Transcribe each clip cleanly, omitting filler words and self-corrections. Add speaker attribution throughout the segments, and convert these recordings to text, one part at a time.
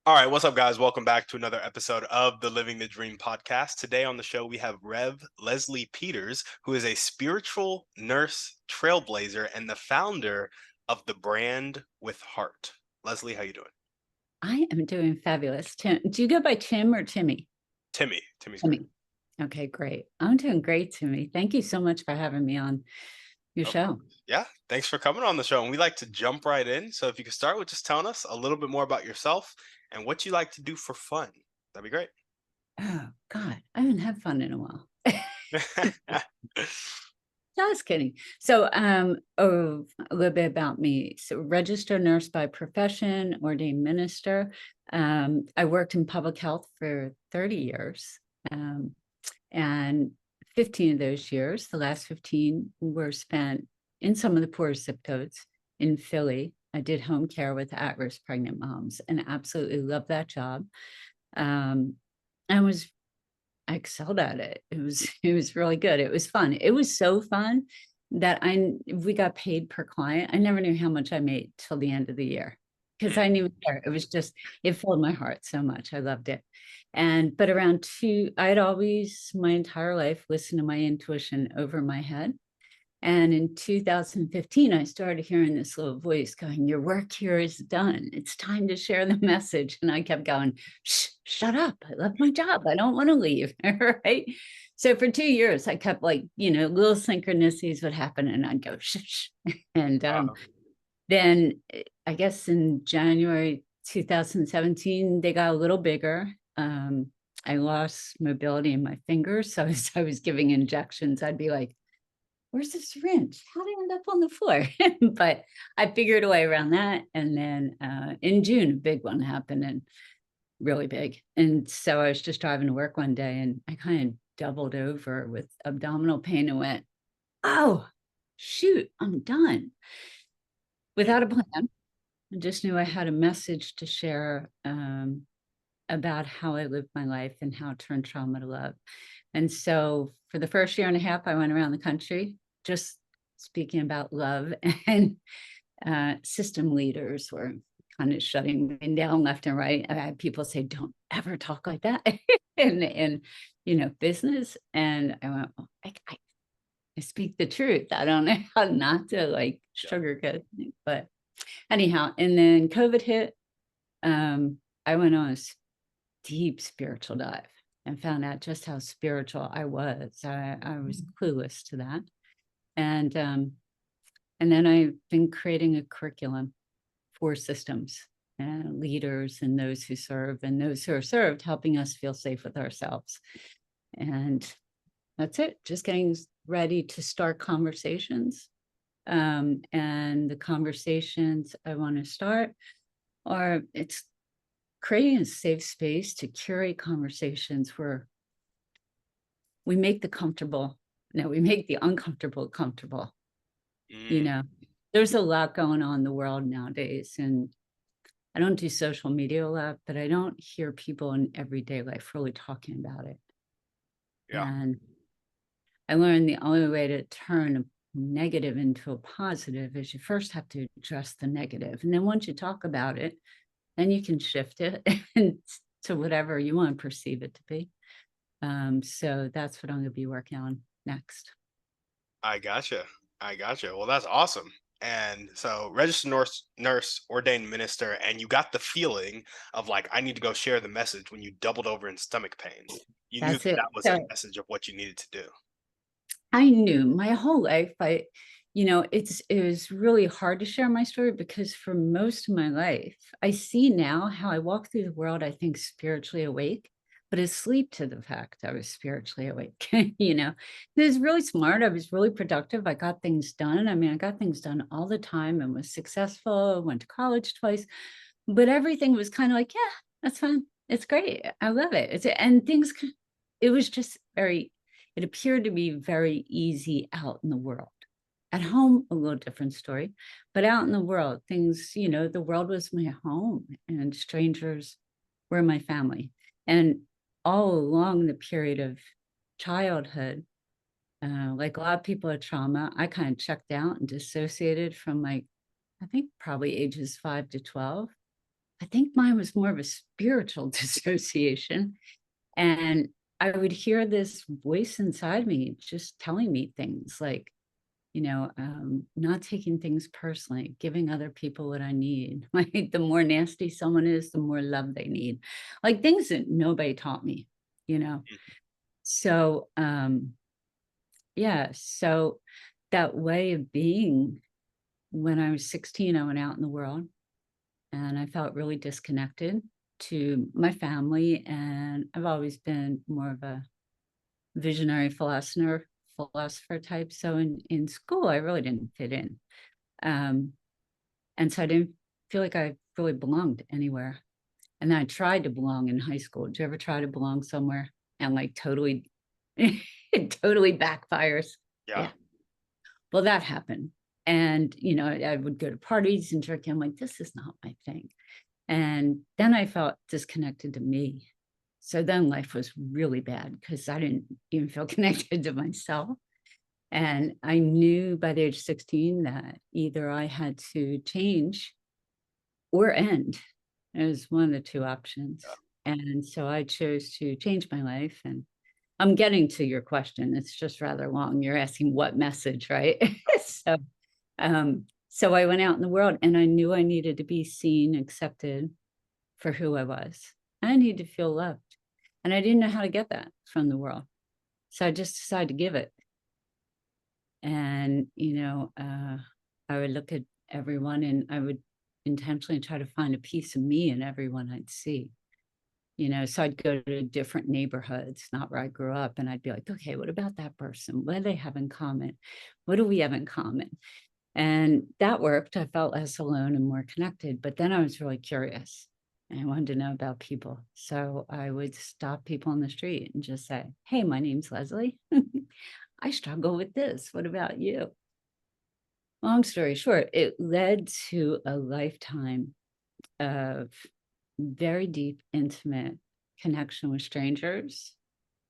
Speaker 1: All right, what's up, guys? Welcome back to another episode of the Living the Dream podcast. Today on the show, we have Rev Leslie Peters, who is a spiritual nurse trailblazer and the founder of the brand with Heart. Leslie, how you doing?
Speaker 2: I am doing fabulous. Tim, do you go by Tim or Timmy?
Speaker 1: Timmy. Timmy's great.
Speaker 2: Timmy. Okay, great. I'm doing great, Timmy. Thank you so much for having me on your
Speaker 1: Of course.
Speaker 2: show.
Speaker 1: Yeah, thanks for coming on the show. And we like to jump right in. So if you could start with just telling us a little bit more about yourself and what you like to do for fun, that'd be great.
Speaker 2: Oh, God, I haven't had fun in a while. Just kidding. So, a little bit about me. So, registered nurse by profession, ordained minister. I worked in public health for 30 years. Um, and 15 of those years, the last 15 were spent in some of the poorest zip codes in Philly. I did home care with at-risk pregnant moms and absolutely loved that job. Um, and I excelled at it. It was really good. It was fun. It was so fun that we got paid per client. I never knew how much I made till the end of the year because I
Speaker 1: Mm,
Speaker 2: didn't even care. It was just it filled my heart so much. I loved it. But around two, I'd always my entire life listened to my intuition over my head. And in 2015, I started hearing this little voice going, "Your work here is done. It's time to share the message." And I kept going, "Shh, shut up. I love my job. I don't want to leave." Right. So for 2 years, I kept little synchronicities would happen and I'd go, "Shh, shh." And
Speaker 1: uh,
Speaker 2: then I guess in January 2017, they got a little bigger. I lost mobility in my fingers. So as I was giving injections, I'd be like, "Where's the syringe? How did I end up on the floor?" But I figured a way around that. And then in June, a big one happened and really big. And so I was just driving to work one day and I kind of doubled over with abdominal pain and went, "Oh, shoot, I'm done."
Speaker 1: mm,
Speaker 2: Without a plan. I just knew I had a message to share about how I lived my life and how to turn trauma to love. And so for the first year and a half, I went around the country just speaking about love, and system leaders were kind of shutting me down left and right. I had people say, "Don't ever talk like that," in business. And I went, "Well, I speak the truth. I don't know how not to like
Speaker 1: yeah.
Speaker 2: sugarcoat things." But anyhow, and then COVID hit. I went on a deep spiritual dive and found out just how spiritual I was. I was clueless to that. And and then I've been creating a curriculum for systems and leaders and those who serve and those who are served, helping us feel safe with ourselves. And that's it. Just getting ready to start conversations. And the conversations I want to start are it's creating a safe space to curate conversations where we make the comfortable, no, we make the uncomfortable comfortable. You
Speaker 1: Mm,
Speaker 2: know, there's a lot going on in the world nowadays, and I don't do social media a lot, but I don't hear people in everyday life really talking about it.
Speaker 1: yeah.
Speaker 2: And I learned the only way to turn a negative into a positive is you first have to address the negative. And then once you talk about it, then you can shift it to whatever you want to perceive it to be. So that's what I'm going to be working on next.
Speaker 1: I gotcha. I gotcha. Well, that's awesome. And so, registered nurse, ordained minister, and you got the feeling of like, I need to go share the message when you doubled over in stomach pain. You knew
Speaker 2: That's
Speaker 1: that
Speaker 2: it.
Speaker 1: that was a
Speaker 2: So
Speaker 1: message of what you needed to do.
Speaker 2: I knew my whole life, it was really hard to share my story because for most of my life, I see now how I walk through the world, I think spiritually awake, but asleep to the fact I was spiritually awake. It was really smart. I was really productive. I got things done. I mean, I got things done all the time and was successful. Went to college twice, but everything was kind of like, yeah, that's fine. It's great. I love it. It was just it appeared to be very easy out in the world. At home, a little different story, but out in the world, the world was my home and strangers were my family. And all along the period of childhood, like a lot of people with trauma, I kind of checked out and dissociated from like, I think probably ages 5 to 12. I think mine was more of a spiritual dissociation. And I would hear this voice inside me just telling me things like, not taking things personally, giving other people what I need. Like the more nasty someone is, the more love they need. Like things that nobody taught me, you know. So yeah, so that way of being, when I was 16, I went out in the world and I felt really disconnected to my family. And I've always been more of a visionary philosopher type. So in school, I really didn't fit in. Um, and so I didn't feel like I really belonged anywhere. And then I tried to belong in high school. Did you ever try to belong somewhere and like totally, it totally backfires?
Speaker 1: Yeah.
Speaker 2: Yeah. Well, that happened. And, I would go to parties and drink. I'm like, this is not my thing. And then I felt disconnected to me. So then life was really bad because I didn't even feel connected to myself. And I knew by the age of 16 that either I had to change or end. It was one of the two options. And so I chose to change my life. And I'm getting to your question. It's just rather long. You're asking what message, right? so so I went out in the world and I knew I needed to be seen, accepted for who I was. I needed to feel loved. And I didn't know how to get that from the world. So I just decided to give it. And, I would look at everyone and I would intentionally try to find a piece of me in everyone I'd see. So I'd go to different neighborhoods, not where I grew up, and I'd be like, okay, what about that person? What do they have in common? What do we have in common? And that worked. I felt less alone and more connected. But then I was really curious and I wanted to know about people. So I would stop people on the street and just say, hey, my name's Leslie. I struggle with this. What about you? Long story short, it led to a lifetime of very deep, intimate connection with strangers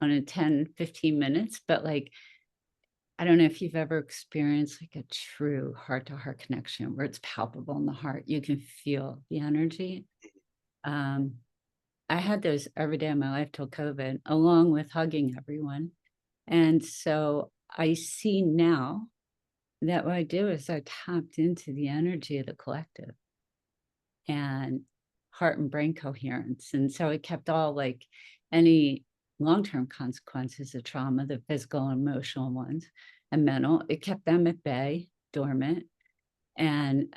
Speaker 2: on a 10, 15 minutes. But like, I don't know if you've ever experienced like a true heart to heart connection where it's palpable in the heart. You can feel the energy. Um, I had those every day of my life till COVID, along with hugging everyone. And so I see now that what I do is I tapped into the energy of the collective and heart and brain coherence. And so it kept all like any long-term consequences of trauma, the physical and emotional ones and mental, it kept them at bay, dormant. And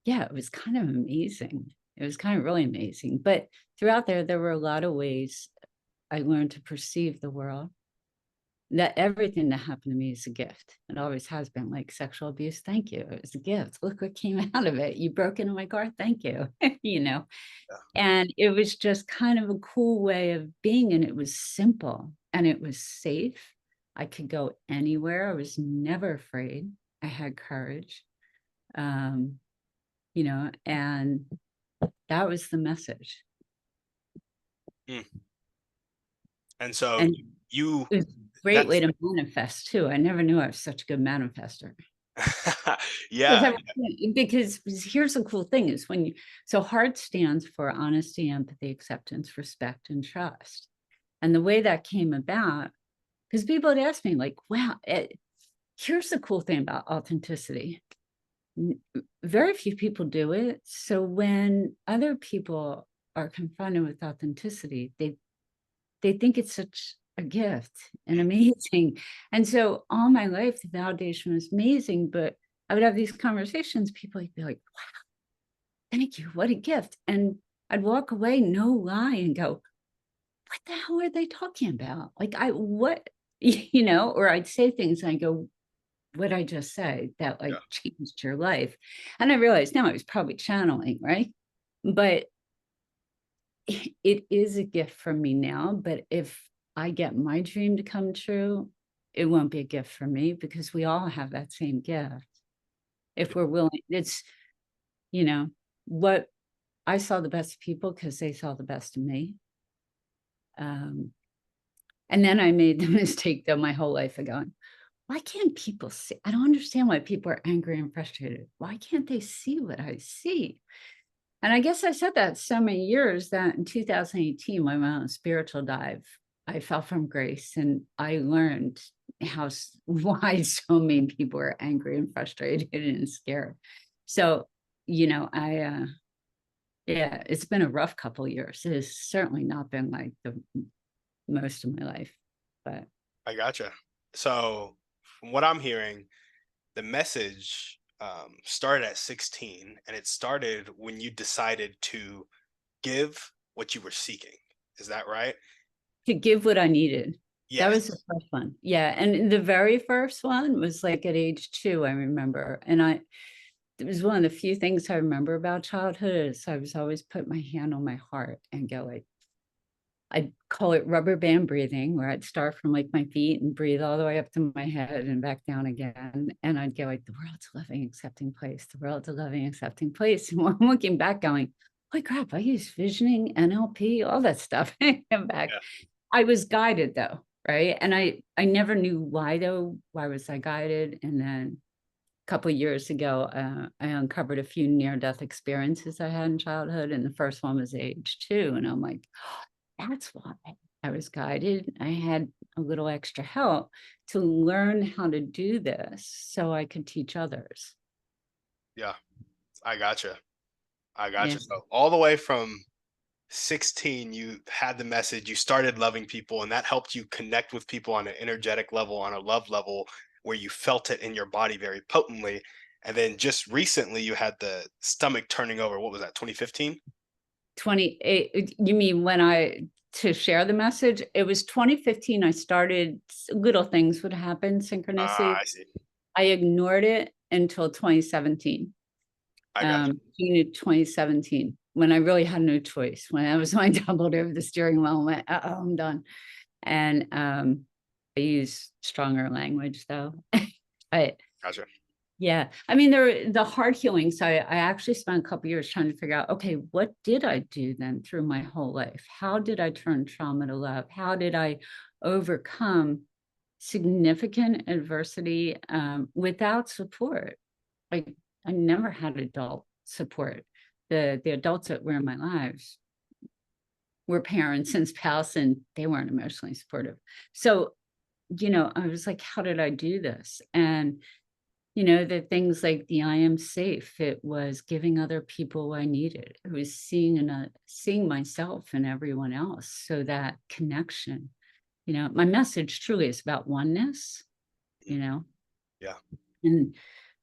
Speaker 2: yeah, it was kind of amazing. It was kind of really amazing. But throughout there were a lot of ways I learned to perceive the world, that everything that happened to me is a gift. It always has been, like sexual abuse. Thank you. It was a gift. Look what came out of it. You broke into my car. Thank you.
Speaker 1: Yeah.
Speaker 2: And it was just kind of a cool way of being. And it was simple and it was safe. I could go anywhere. I was never afraid. I had courage. Um, and that was the message.
Speaker 1: Mm. And so
Speaker 2: And
Speaker 1: you,
Speaker 2: it was a great way
Speaker 1: that's
Speaker 2: to manifest too. I never knew I was such a good manifester.
Speaker 1: yeah,
Speaker 2: Because here's the cool thing is so HEART stands for honesty, empathy, acceptance, respect, and trust. And the way that came about, because people had asked me like, wow, here's the cool thing about authenticity. Very few people do it. So when other people are confronted with authenticity, they think it's such a gift and amazing. And so all my life, the validation was amazing, but I would have these conversations, people would be like, wow, thank you, what a gift. And I'd walk away, no lie, and go, what the hell are they talking about? Like what, or I'd say things and I go, what I just say that like
Speaker 1: yeah.
Speaker 2: changed your life. And I realized now I was probably channeling, right? But it is a gift from me now, but if I get my dream to come true, it won't be a gift for me because we all have that same gift. If we're willing, it's, you know, what I saw the best people because they saw the best in me. And then I made the mistake though my whole life of going, why can't people see? I don't understand why people are angry and frustrated. Why can't they see what I see? And I guess I said that so many years that in 2018, when I went on a spiritual dive, I fell from grace and I learned why so many people are angry and frustrated and scared. So, yeah, it's been a rough couple of years. It has certainly not been like the most of my life, but
Speaker 1: I gotcha. So, from what I'm hearing, the message started at 16, and it started when you decided to give what you were seeking. Is that right?
Speaker 2: to give what I needed. That was the
Speaker 1: Yes.
Speaker 2: first one. Yeah. And the very first one was like at age 2, I remember. And it was one of the few things I remember about childhood is I was always put my hand on my heart and go like, I'd call it rubber band breathing, where I'd start from like my feet and breathe all the way up to my head and back down again. And I'd go like, the world's a loving, accepting place. The world's a loving, accepting place. And I'm looking back going, holy crap, I use visioning, NLP, all that stuff. And back.
Speaker 1: Yeah.
Speaker 2: I was guided though, right? And I never knew why though. Why was I guided? And then a couple of years ago, I uncovered a few near-death experiences I had in childhood, and the first one was age 2, and I'm like, that's why I was guided. I had a little extra help to learn how to do this so I could teach others.
Speaker 1: Yeah. I gotcha. I
Speaker 2: Yeah.
Speaker 1: gotcha. So, all the way from 16, you had the message, you started loving people, and that helped you connect with people on an energetic level, on a love level, where you felt it in your body very potently. And then just recently, you had the stomach turning over. What was that, 2015?
Speaker 2: 28, you mean when to share the message? It was 2015, I started, little things would happen, synchronicity.
Speaker 1: I see.
Speaker 2: I ignored it until 2017,
Speaker 1: I gotcha.
Speaker 2: June of 2017, when I really had no choice, when I was when I doubled over the steering wheel and went, "Uh-oh, I'm done." And, I use stronger language though. But
Speaker 1: Gotcha.
Speaker 2: yeah, I mean, the hard healing. So I actually spent a couple years trying to figure out, okay, what did I do then through my whole life? How did I turn trauma to love? How did I overcome significant adversity without support? Like I never had adult support. The adults that were in my lives were parents and spouse, and they weren't emotionally supportive. So, I was like, how did I do this? And the things like the I am safe, it was giving other people what I needed. It was seeing myself and everyone else. So that connection, my message truly is about oneness,
Speaker 1: Mm.
Speaker 2: you know.
Speaker 1: Yeah.
Speaker 2: And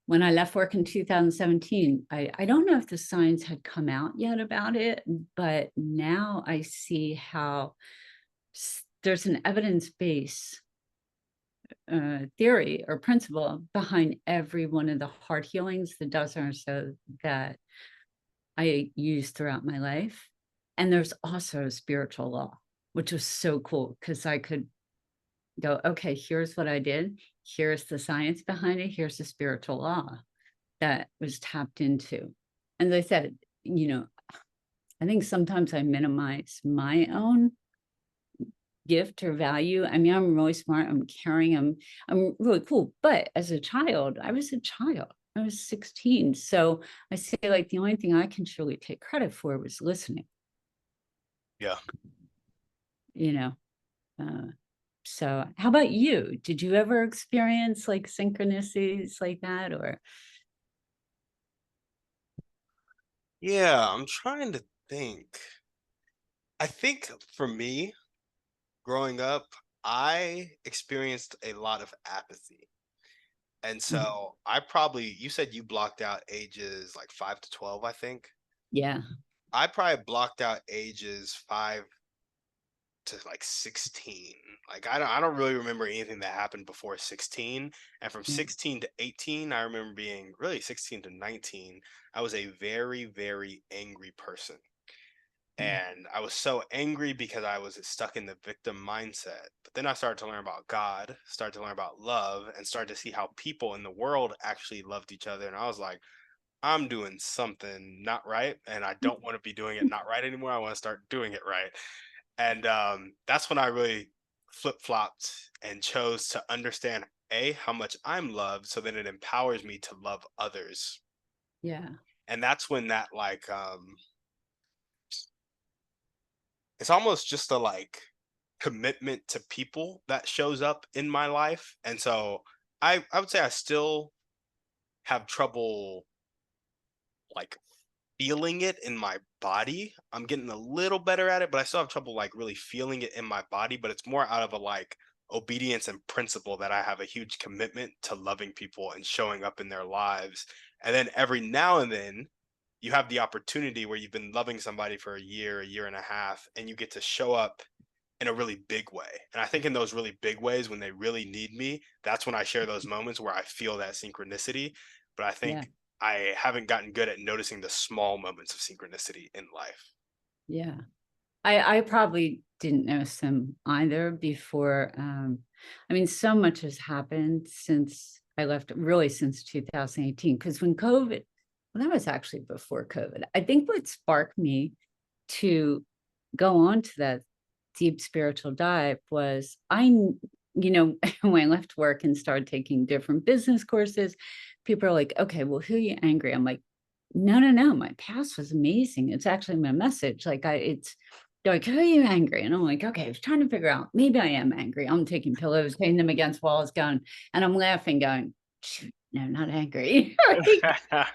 Speaker 2: when I left work in 2017, I don't know if the science had come out yet about it, but now I see how there's an evidence base theory or principle behind every one of the heart healings, the dozen or so that I used throughout my life. And there's also a spiritual law, which was so cool because I could go, okay, here's what I did. Here's the science behind it. Here's the spiritual law that was tapped into. And as I said, I think sometimes I minimize my own gift or value. I mean, I'm really smart, I'm caring, I'm really cool. But as a child, I was a child. I was 16. So I say like the only thing I can truly take credit for was listening,
Speaker 1: Yeah.
Speaker 2: you know. Uh, so how about you? Did you ever experience like synchronicities like that or
Speaker 1: Yeah. I'm trying to think. I think for me, growing up, I experienced a lot of apathy. And
Speaker 2: Mhm.
Speaker 1: so you said you blocked out ages like 5 to 12, I think.
Speaker 2: Yeah.
Speaker 1: I probably blocked out ages 5 to like 16. Like I don't really remember anything that happened before 16. And from
Speaker 2: Yeah.
Speaker 1: 16 to 18, I remember being really 16 to 19. I was a very, very angry person.
Speaker 2: Yeah.
Speaker 1: And I was so angry because I was stuck in the victim mindset. But then I started to learn about God, started to learn about love, and started to see how people in the world actually loved each other. And I was like, I'm doing something not right, and I don't want to be doing it not right anymore. I want to start doing it right. And that's when I really flip flopped and chose to understand how much I'm loved, so that it empowers me to love others.
Speaker 2: Yeah.
Speaker 1: And that's when that like it's almost just a like commitment to people that shows up in my life. And so I would say I still have trouble like feeling it in my body. I'm getting a little better at it, but I still have trouble like really feeling it in my body. But it's more out of a like obedience and principle that I have a huge commitment to loving people and showing up in their lives. And then every now and then you have the opportunity where you've been loving somebody for a year and a half, and you get to show up in a really big way. And I think in those really big ways, when they really need me, that's when I share those moments where I feel that synchronicity. But I
Speaker 2: Yeah.
Speaker 1: think I haven't gotten good at noticing the small moments of synchronicity in life.
Speaker 2: Yeah. I probably didn't notice them either before. I mean, so much has happened since I left, really since 2018. Because when COVID, well, that was actually before COVID. I think what sparked me to go on to that deep spiritual dive was when I left work and started taking different business courses, people are like, okay, well, who are you angry? I'm like, no, no, no, my past was amazing. It's actually my message. They're like, who are you angry? And I'm like, okay, I was trying to figure out, maybe I am angry. I'm taking pillows, hitting them against walls, going, and I'm laughing, going, shoot, no, not angry. Like,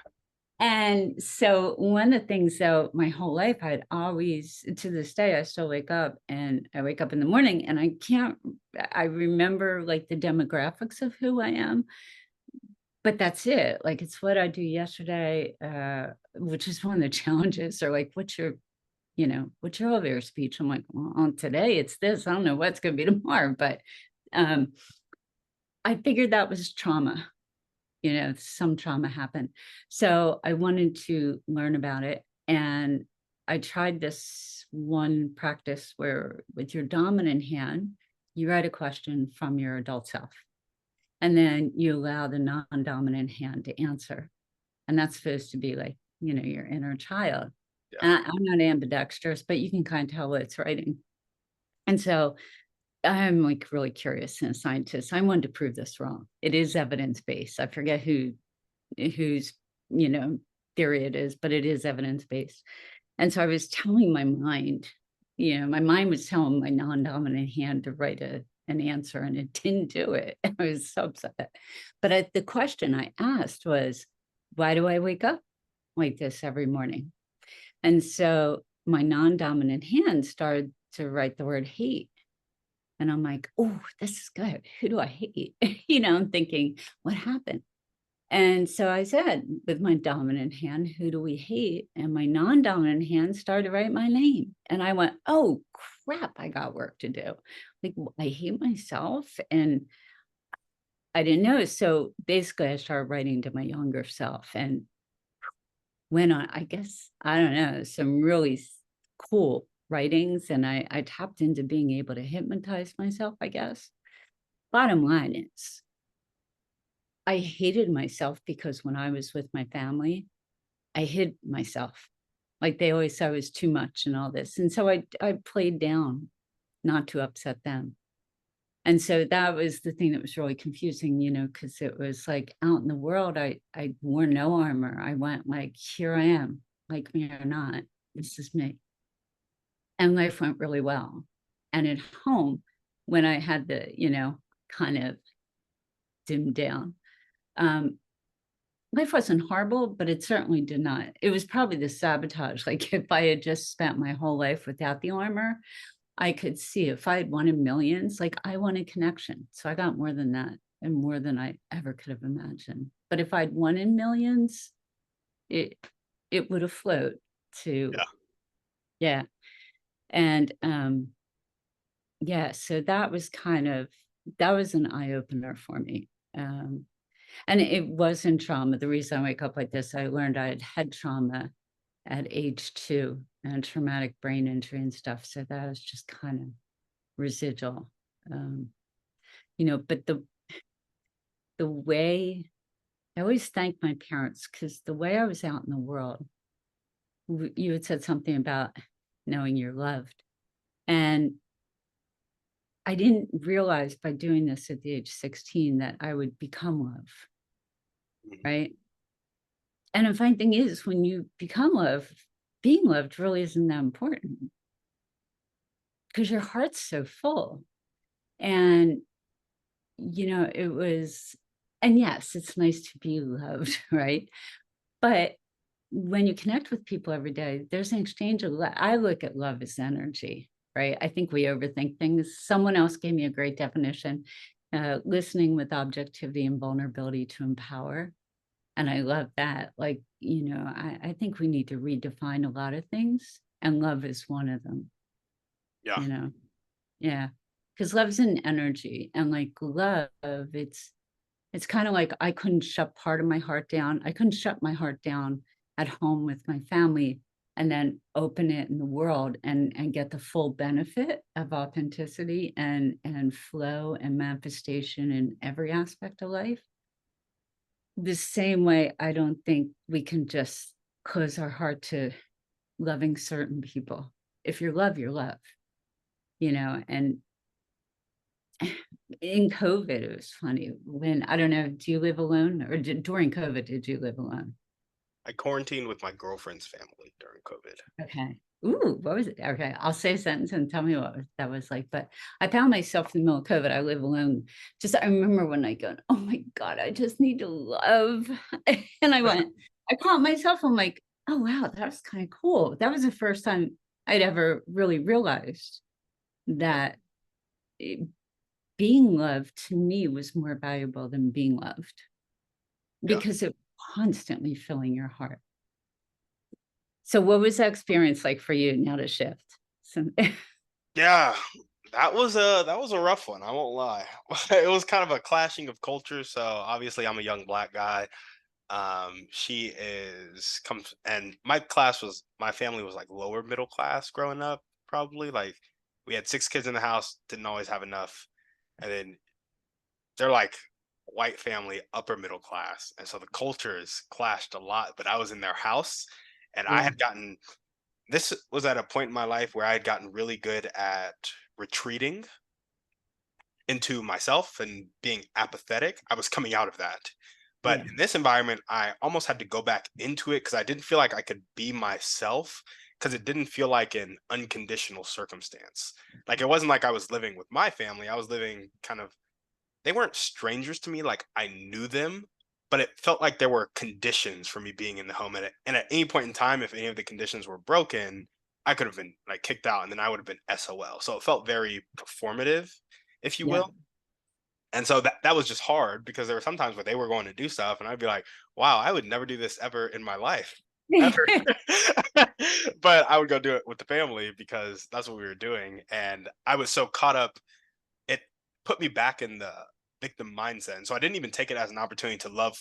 Speaker 2: and so one of the things, though, my whole life, I'd always, to this day, I still wake up and I wake up in the morning and I remember like the demographics of who I am, but that's it. Like, it's what I do yesterday, which is one of the challenges. Or like, what's your elevator speech? I'm like, well, on today, it's this. I don't know what's going to be tomorrow, but um, I figured that was trauma. Some trauma happened. So I wanted to learn about it. And I tried this one practice where with your dominant hand, you write a question from your adult self, and then you allow the non-dominant hand to answer. And that's supposed to be like, your inner child.
Speaker 1: Yeah.
Speaker 2: And I'm not ambidextrous, but you can kind of tell what it's writing. And so I'm like really curious and a scientist. I wanted to prove this wrong. It is evidence-based. I forget whose theory it is, but it is evidence-based. And so I was telling my mind was telling my non-dominant hand to write an answer, and it didn't do it. I was so upset. But the question I asked was, why do I wake up like this every morning? And so my non-dominant hand started to write the word hate. And I'm like, oh, this is good. Who do I hate? I'm thinking, what happened? And so I said, with my dominant hand, who do we hate? And my non-dominant hand started to write my name. And I went, oh, crap, I got work to do. Like, I hate myself. And I didn't know. So basically, I started writing to my younger self and went on, I guess, I don't know, some really cool writings. And I tapped into being able to hypnotize myself, I guess. Bottom line is, I hated myself because when I was with my family, I hid myself. Like, they always said I was too much and all this. And so I played down not to upset them. And so that was the thing that was really confusing, because it was like out in the world, I wore no armor. I went like, here I am, like me or not, this is me. And life went really well. And at home, when I had the, kind of dimmed down, um, life wasn't horrible, but it certainly did not. It was probably the sabotage. Like, if I had just spent my whole life without the armor, I could see if I had wanted millions, like, I wanted connection. So I got more than that and more than I ever could have imagined. But if I'd wanted millions, it it would have flowed to,
Speaker 1: Yeah.
Speaker 2: yeah. And yeah, so that was an eye opener for me. And it wasn't trauma. The reason I wake up like this, I learned I had head trauma at age 2 and traumatic brain injury and stuff. So that was just kind of residual. Um, but the way I always thank my parents, because the way I was out in the world, you had said something about knowing you're loved. And I didn't realize by doing this at the age 16 that I would become love,
Speaker 1: Mhm.
Speaker 2: right? And the funny thing is, when you become love, being loved really isn't that important because your heart's so full. And, it was, and yes, it's nice to be loved, right? But when you connect with people every day, there's an exchange of love. I look at love as energy, right? I think we overthink things. Someone else gave me a great definition, listening with objectivity and vulnerability to empower. And I love that. Like, I think we need to redefine a lot of things, and love is one of them,
Speaker 1: Yeah.
Speaker 2: you know? Yeah. Because love's an energy. And like love, it's kind of like I couldn't shut part of my heart down. I couldn't shut my heart down at home with my family and then open it in the world and get the full benefit of authenticity and flow and manifestation in every aspect of life. The same way, I don't think we can just close our heart to loving certain people. If you're love, you're love, and in COVID, it was funny when, I don't know, do you live alone, or during COVID, did you live alone?
Speaker 1: I quarantined with my girlfriend's family during COVID.
Speaker 2: Okay. Ooh, what was it? Okay, I'll say a sentence and tell me that was like. But I found myself in the middle of COVID. I live alone. Just I remember when I go, oh my God, I just need to love. And I caught myself. I'm like, oh wow, that's kind of cool. That was the first time I'd ever really realized that it- being loved to me was more valuable than being loved
Speaker 1: Yeah.
Speaker 2: because it constantly filling your heart. So what was that experience like for you now to shift? So
Speaker 1: Yeah. That was a rough one, I won't lie. It was kind of a clashing of cultures. So obviously I'm a young black guy. She is comes and my family was like lower middle class growing up, probably. Like we had 6 kids in the house, didn't always have enough. And then they're like white family, upper middle class. And so the cultures clashed a lot, but I was in their house and I
Speaker 2: yeah,
Speaker 1: had gotten this was at a point in my life where I had gotten really good at retreating into myself and being apathetic. I was coming out of that. But
Speaker 2: yeah,
Speaker 1: in this environment, I almost had to go back into it because I didn't feel like I could be myself because it didn't feel like an unconditional circumstance. Like it wasn't like I was living with my family. I was living kind of, they weren't strangers to me. Like I knew them, but it felt like there were conditions for me being in the home. And at any point in time, if any of the conditions were broken, I could have been like kicked out and then I would have been SOL. So it felt very performative, if you
Speaker 2: yeah.
Speaker 1: will. And so that was just hard because there were some times where they were going to do stuff and I'd be like, wow, I would never do this ever in my life. Ever. But I would go do it with the family because that's what we were doing. And I was so caught up, it put me back in the victim mindset. And so I didn't even take it as an opportunity to love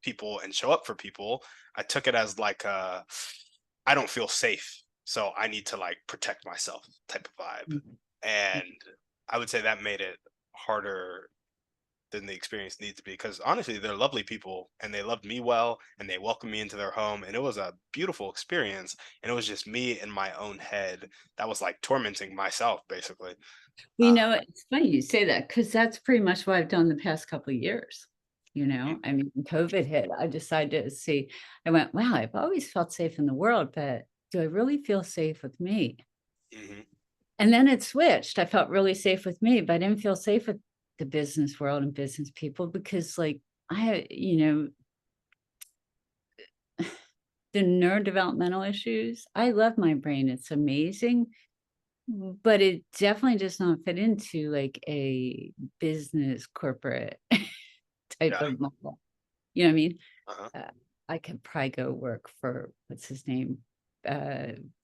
Speaker 1: people and show up for people. I took it as like I don't feel safe. So I need to like protect myself type of vibe.
Speaker 2: Mhm.
Speaker 1: And I would say that made it harder than the experience needs to be because honestly they're lovely people and they loved me well and they welcomed me into their home and it was a beautiful experience and it was just me in my own head that was like tormenting myself basically.
Speaker 2: Well,
Speaker 1: uh,
Speaker 2: it's funny you say that because that's pretty much what I've done the past couple of years.
Speaker 1: mm,
Speaker 2: I mean, when COVID hit, I decided to see, I went, wow, I've always felt safe in the world, but do I really feel safe with me?
Speaker 1: mhm,
Speaker 2: And then it switched. I felt really safe with me, but I didn't feel safe with the business world and business people because, like, the neurodevelopmental issues, I love my brain. It's amazing. But it definitely does not fit into, like, a business corporate type
Speaker 1: yeah,
Speaker 2: of model. You know what I mean?
Speaker 1: uh-huh.
Speaker 2: Uh, I could probably go work for what's his name?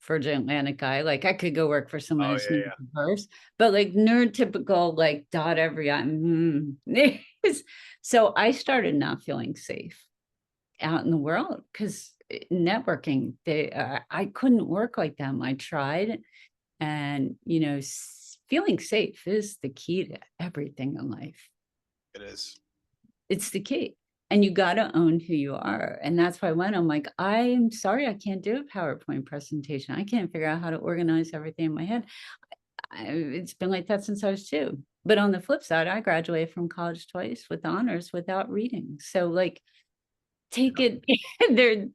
Speaker 2: Virgin Atlantic guy. Like, I could go work for someone
Speaker 1: Oh
Speaker 2: who's
Speaker 1: yeah,
Speaker 2: neurodiverse, but, like, neurotypical, like, dot every I. So I started not feeling safe out in the world because networking, I couldn't work like them. I tried. And, feeling safe is the key to everything in life.
Speaker 1: it is.
Speaker 2: It's the key. And you got to own who you are. And that's why I'm like, I'm sorry, I can't do a PowerPoint presentation. I can't figure out how to organize everything in my head. It's been like that since I was 2. But on the flip side, I graduated from college twice with honors without reading. So, like, take it there.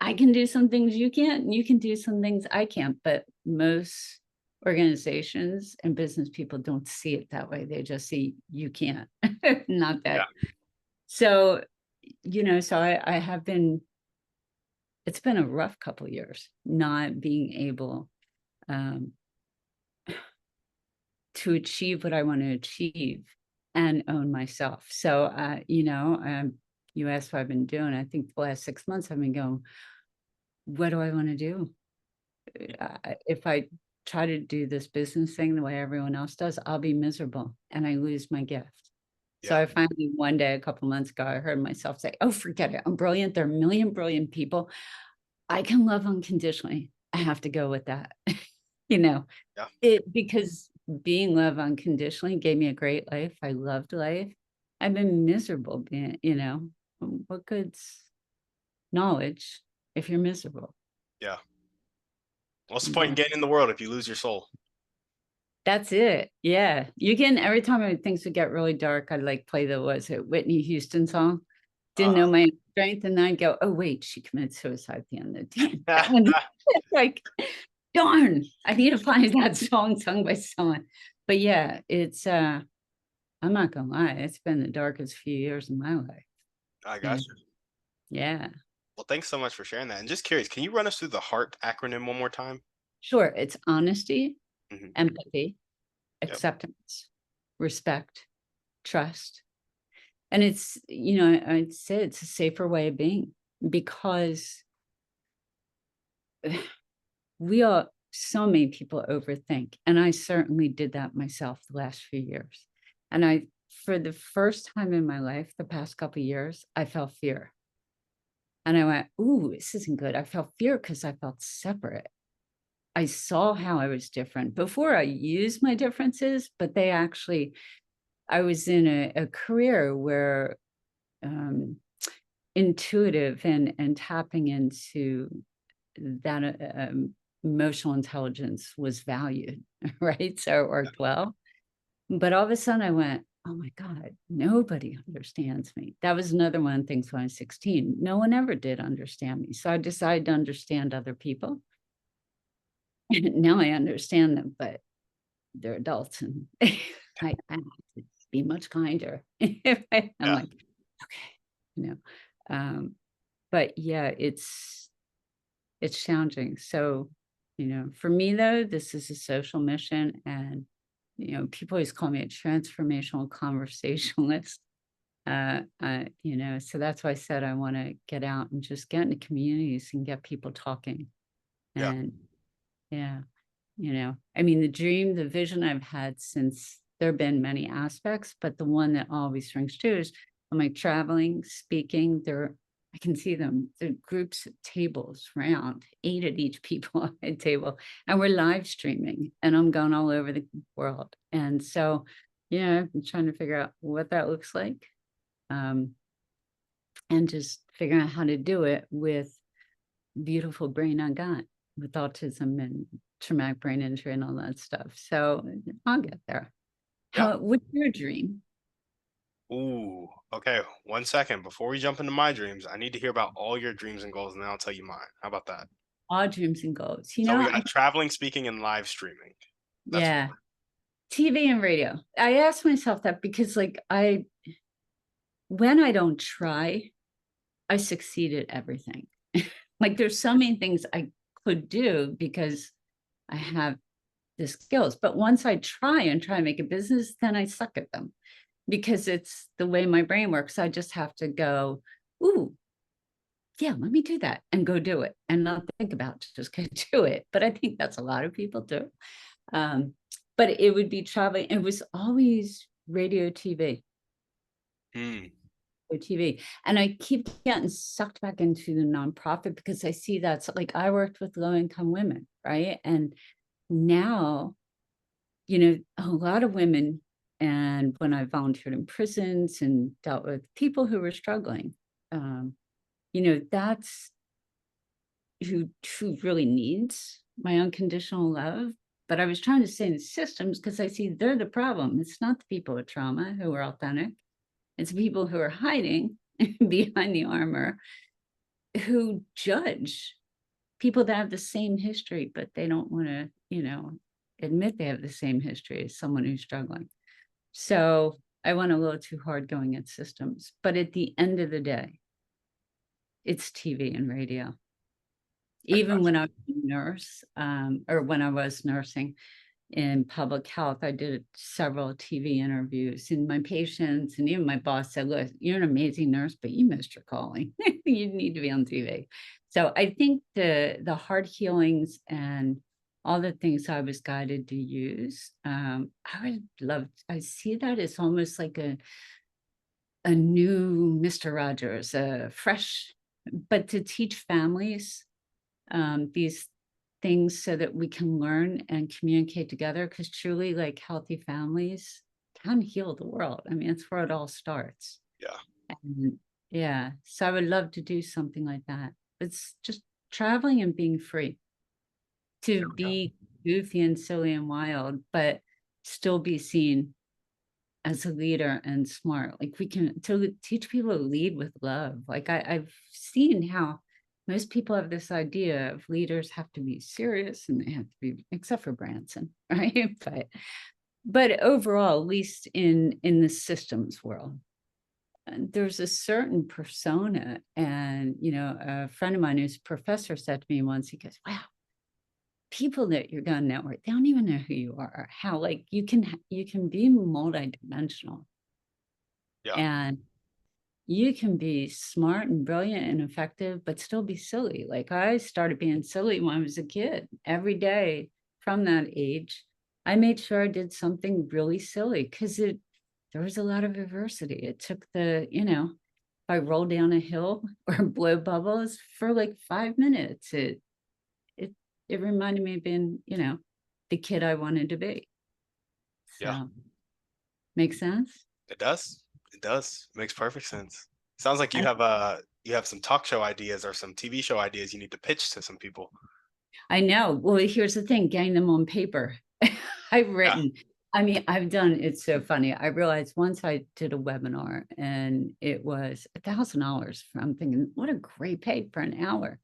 Speaker 2: I can do some things you can't, and you can do some things I can't, but most organizations and business people don't see it that way. They just see you can't, not
Speaker 1: Yeah.
Speaker 2: that. So, so I have been, it's been a rough couple years not being able um, to achieve what I want to achieve and own myself. So, you asked what I've been doing. I think the last 6 months I've been going, what do I want to do? If I try to do this business thing the way everyone else does, I'll be miserable and I lose my gift. So
Speaker 1: Yeah.
Speaker 2: I finally, one day, a couple months ago, I heard myself say, oh, forget it. I'm brilliant. There are a million brilliant people. I can love unconditionally. I have to go with that. you know,
Speaker 1: Yeah.
Speaker 2: because being loved unconditionally gave me a great life. I loved life. I've been miserable being, what good's knowledge if you're miserable?
Speaker 1: Yeah. What's the
Speaker 2: You
Speaker 1: point in
Speaker 2: know?
Speaker 1: getting in the world if you lose your soul?
Speaker 2: That's it. Yeah. You can, every time things would get really dark, I'd like play the, was it Whitney Houston song? Didn't know my strength. And then I'd go, oh, wait, she committed suicide at the end of the day. That one, like, darn, I need to find that song sung by someone. But yeah, it's, I'm not gonna lie, it's been the darkest few years of my life.
Speaker 1: I
Speaker 2: You
Speaker 1: got
Speaker 2: know?
Speaker 1: you.
Speaker 2: Yeah.
Speaker 1: Well, thanks so much for sharing that. And just curious, can you run us through the HEART acronym one more time?
Speaker 2: Sure. It's honesty,
Speaker 1: Hmm.
Speaker 2: empathy,
Speaker 1: Yep.
Speaker 2: acceptance, respect, trust. And it's, I'd say it's a safer way of being because we are, so many people overthink. And I certainly did that myself the last few years. And for the first time in my life, the past couple of years, I felt fear. And I went, ooh, this isn't good. I felt fear because I felt separate. I saw how I was different before I used my differences, but they actually, I was in a career where um, intuitive and tapping into that emotional intelligence was valued, right? So it worked well. But all of a sudden I went, oh my God, nobody understands me. That was another one of the things when I was 16. No one ever did understand me. So I decided to understand other people. And now I understand them, but they're adults and I have to be much kinder. I'm
Speaker 1: Yeah.
Speaker 2: like, okay, you know. Um, but yeah, it's challenging. So, for me though, this is a social mission and people always call me a transformational conversationalist. So that's why I said I want to get out and just get into communities and get people talking.
Speaker 1: Yeah.
Speaker 2: And yeah, I mean, the dream, the vision I've had since there have been many aspects, but the one that always rings true is I'm like traveling, speaking. I can see them. The groups at tables round, 8 at each people at a table, and we're live streaming, and I'm going all over the world. And so, I'm trying to figure out what that looks like, um, and just figuring out how to do it with beautiful brain I got with autism and traumatic brain injury and all that stuff. So I'll get there.
Speaker 1: Yeah.
Speaker 2: What's your dream?
Speaker 1: Ooh. Okay. 1 second. Before we jump into my dreams, I need to hear about all your dreams and goals, and then I'll tell you mine. How about that?
Speaker 2: All dreams and goals.
Speaker 1: So we got traveling, speaking, and live streaming. That's
Speaker 2: Yeah, TV and radio. I asked myself that because when I don't try, I succeed at everything. Like there's so many things I could do because I have the skills. But once I try and make a business, then I suck at them because it's the way my brain works. I just have to go, ooh, yeah, let me do that and go do it and not think about it, just go do it. But I think that's a lot of people do. Um, but it would be traveling. It was always radio, TV,
Speaker 1: Hmm.
Speaker 2: TV. And I keep getting sucked back into the nonprofit because I see that's like I worked with low income women, right? And now, a lot of women, and when I volunteered in prisons and dealt with people who were struggling, that's who really needs my unconditional love. But I was trying to stay in the systems because I see they're the problem. It's not the people with trauma who are authentic. It's the people who are hiding behind the armor who judge people that have the same history, but they don't want to, admit they have the same history as someone who's struggling. So I went a little too hard going at systems. But at the end of the day, it's TV and radio.
Speaker 1: I
Speaker 2: Even
Speaker 1: gotcha.
Speaker 2: when I was a nurse, or when I was nursing in public health, I did several TV interviews, and my patients and even my boss said, "Look, you're an amazing nurse, but you missed your calling. You need to be on TV." So I think the hard healings and all the things I was guided to use, I see that as almost like a new Mr. Rogers, a fresh, but to teach families these things so that we can learn and communicate together, because truly, like, healthy families can heal the world. I mean, it's where it all starts.
Speaker 1: Yeah.
Speaker 2: And yeah, so I would love to do something like that. It's just traveling and being free to
Speaker 1: There we go.
Speaker 2: be goofy and silly and wild, but still be seen as a leader and smart. Like, we can to teach people to lead with love. Like, I've seen how most people have this idea of leaders have to be serious and they have to be, except for Branson, right? But overall, at least in the systems world, there's a certain persona. And a friend of mine who's a professor said to me once, he goes, "Wow, people that you're going to network, they don't even know who you are. How, like, you can be multidimensional,
Speaker 1: Yeah.
Speaker 2: and you can be smart and brilliant and effective, but still be silly." Like, I started being silly when I was a kid. Every day from that age, I made sure I did something really silly because there was a lot of adversity. It took if I roll down a hill or blow bubbles for like 5 minutes, it it reminded me of being, the kid I wanted to be.
Speaker 1: Yeah.
Speaker 2: So, make sense?
Speaker 1: It does. It does. Makes perfect sense. Sounds like
Speaker 2: I
Speaker 1: you have some talk show ideas or some TV show ideas you need to pitch to some people.
Speaker 2: I know. Well, here's the thing, getting them on paper. I've
Speaker 1: Yeah.
Speaker 2: written I mean, I've done it's so funny. I realized once I did a webinar and it was $1,000. I'm thinking, what a great pay for an hour.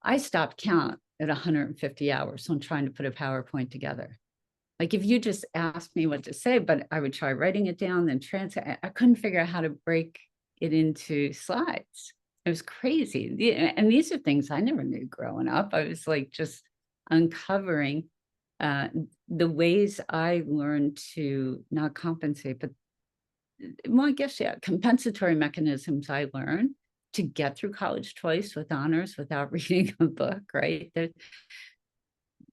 Speaker 2: I stopped count at 150 hours on trying to put a PowerPoint together. Like, if you just asked me what to say, but I would try writing it down, then translate. I couldn't figure out how to break it into slides. It was crazy. And these are things I never knew growing up. I was like just uncovering uh, the ways I learned to not compensate, but well, I guess, yeah, compensatory mechanisms I learned to get through college twice with honors without reading a book, right?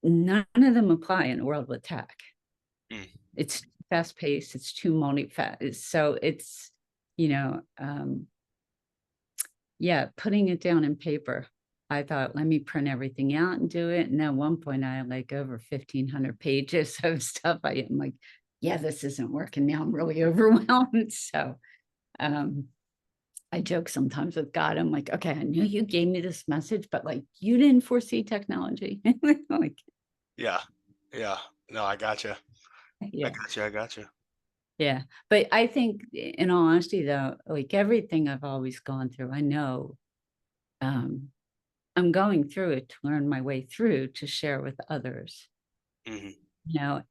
Speaker 2: None of them apply in a world with tech.
Speaker 1: Mm.
Speaker 2: It's fast paced, it's too so it's, you know, um, yeah, putting it down in paper. I thought, let me print everything out and do it. And at one point I had like over 1,500 pages of stuff. I'm like, yeah, this isn't working now. I'm really overwhelmed. So um, I joke sometimes with God. I'm like, okay, I knew you gave me this message, but like, you didn't foresee technology. Like,
Speaker 1: Yeah. Yeah. No, I gotcha. I
Speaker 2: yeah.
Speaker 1: gotcha. I gotcha.
Speaker 2: Yeah, but I think in all honesty, though, like everything I've always gone through, I know um, I'm going through it to learn my way through to share with others,
Speaker 1: Hmm.